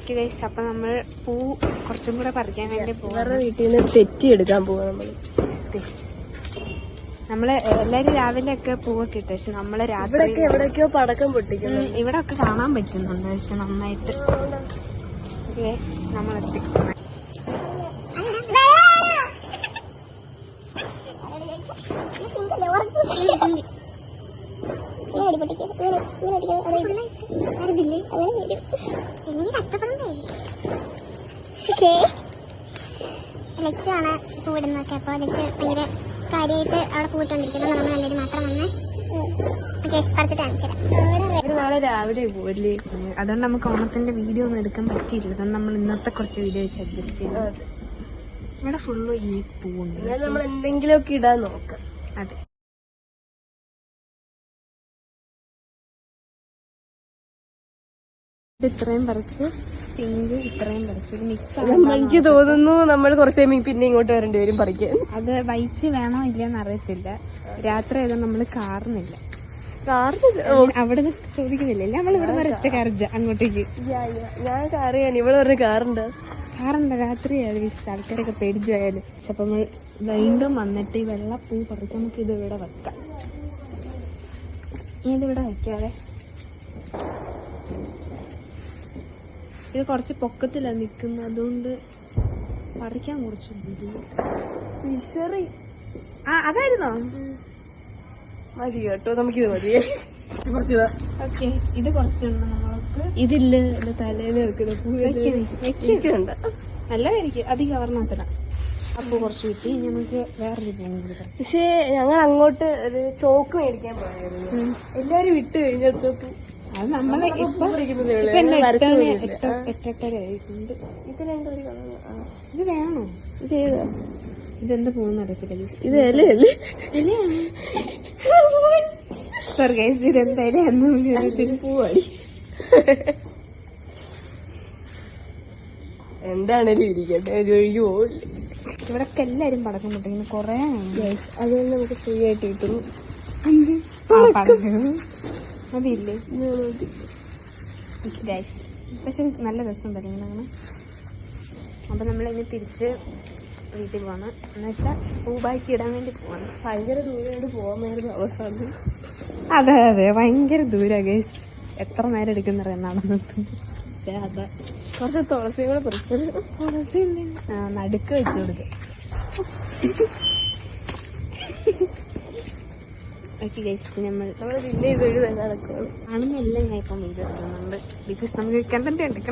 Okay guys, അപ്പൊ നമ്മൾ പൂ കുറച്ചും കൂടെ പറിക്കാൻ വേണ്ടി വേറെ വീട്ടിൽ നിന്ന് തെറ്റിയെടുക്കാൻ പോവാ നമ്മള് എല്ലാരും രാവിലെ ഒക്കെ പൂവൊക്കെ ഇട്ടു. പക്ഷെ നമ്മള് രാത്രി എവിടെയൊക്കെയോ പടക്കം പൊട്ടിക്കുന്നു. ഇവിടെ ഒക്കെ കാണാൻ പറ്റുന്നുണ്ട്. പക്ഷെ നന്നായിട്ട് ഗൈസ് നമ്മളെത്തി. ലക്ഷ്യമാണ് പൂവിടുന്നതൊക്കെ. അപ്പോൾ ലക്ഷ്യം ഭയങ്കര കാര്യമായിട്ട് അവിടെ പൂവിട്ടുകൊണ്ടിരിക്കുന്നത്. നമ്മൾ നല്ലൊരു മാത്രം വന്ന് പറിച്ചിട്ട് കാണിക്കാം. നാളെ രാവിലെ പോവല്ലേ, അതുകൊണ്ട് നമുക്ക് ഓണത്തിന്റെ വീഡിയോ ഒന്നും എടുക്കാൻ പറ്റിയില്ല. അതുകൊണ്ട് നമ്മൾ ഇന്നത്തെ കുറച്ച് വീഡിയോ വെച്ച് അഡ്ജസ്റ്റ് ചെയ്തു. ഇവിടെ ഫുള്ള് ഈ പൂവുണ്ട്. നമ്മൾ എന്തെങ്കിലുമൊക്കെ ഇടാൻ നോക്കാം. അതെ, ഇത്രയും പറിച്ച് പിങ്ക് ഇത്രയും പറിച്ച് മിക്സ്. എനിക്ക് തോന്നുന്നു നമ്മൾ കുറച്ച് പിന്നെ ഇങ്ങോട്ട് വരേണ്ടി വരും പറിക്കാൻ. അത് വൈറ്റ് വേണോ ഇല്ലയെന്ന് അറിയത്തില്ല. രാത്രി ആയതുകൊണ്ട് നമ്മള് കാറുന്നില്ല. അവിടെ ചോദിക്കുന്നില്ല, നമ്മൾ ഇവിടെ വരച്ച കാറിച്ച അങ്ങോട്ടേക്ക്. ഞാൻ കാർ ചെയ്യാൻ ഇവിടെ പറഞ്ഞ കാറുണ്ട്. രാത്രിയായാലും ആൾക്കാരൊക്കെ പേടിച്ചു പോയാലും. അപ്പൊ നമ്മൾ വീണ്ടും വന്നിട്ട് ഈ വെള്ളപ്പൂ പറിച്ച് നമുക്ക് ഇത് ഇവിടെ വെക്കാം. ഇതിവിടെ വെക്കാതെ ഇത് കുറച്ച് പൊക്കത്തിലാണ് നിക്കുന്നത്. അതുകൊണ്ട് പറിക്കാൻ കുറച്ച് വിശറി അതായിരുന്നോ? മതി കേട്ടോ, നമുക്കിത് മതി. ഓക്കെ, ഇത് കുറച്ചുണ്ട് നമ്മൾക്ക്. ഇതില്ല എന്റെ തലയിൽ വെക്കുന്ന പൂണ്ട്. നല്ല എനിക്ക് അധികം കവർണത്തിന. അപ്പൊ കുറച്ച് കിട്ടി. നമുക്ക് വേറൊരു പൂവും കൂടി. പക്ഷേ ഞങ്ങൾ അങ്ങോട്ട് ഒരു ചോക്ക് മേടിക്കാൻ പോയായിരുന്നു. എല്ലാരും വിട്ട് കഴിഞ്ഞപ്പോ അത് നമ്മളെ ഇപ്പൊ എട്ടരയായിട്ടുണ്ട്. ഇത് വേണോ? ഇതെന്താ പോകുന്ന അറിയത്തില്ല. ഇത് ഇലയല്ലേ? സോറി ഗൈസ്, ഇതെന്തായാലും പൂവാടി. എന്താണേലും ഇരിക്കട്ടെ, ഒഴികെ പോവില്ല. ഇവിടൊക്കെ എല്ലാരും പടക്കം പൊട്ടിങ്ങനെ കൊറേ. അതുകൊണ്ട് നമുക്ക് ഫ്രീ ആയിട്ട് കിട്ടുന്നു. അതില്ലേ പക്ഷെ നല്ല രസമുണ്ടല്ലോ ഇങ്ങനെ. അപ്പൊ നമ്മളിനി തിരിച്ച് വീട്ടിൽ പോവാണ്. എന്നുവെച്ചാൽ പൂബാക്കി ഇടാൻ വേണ്ടി പോവാണ്. ഭയങ്കര ദൂരമായിട്ട് പോകാമായിരുന്നു അവസാനം. അതെ അതെ, ഭയങ്കര ദൂരാ ഗൈസ്. എത്ര നേരം എടുക്കുന്നറിയാം നടന്നിട്ട്. അതാ കുറച്ച് തുളസിയും കൂടെ പറിച്ചത്. തുളസി നടുക്ക് വെച്ചു കൊടുക്കുക. ഓക്കെ ഗൈസ്, നമ്മൾ പിന്നെ ഇത് നടക്കുകയാണ്. ആണെന്നെല്ലാം ഞാൻ ഇപ്പം വീഡിയോ എടുക്കുന്നുണ്ട്. ബിക്കോസ് നമുക്ക് കണ്ടന്റ് എടുക്കണം.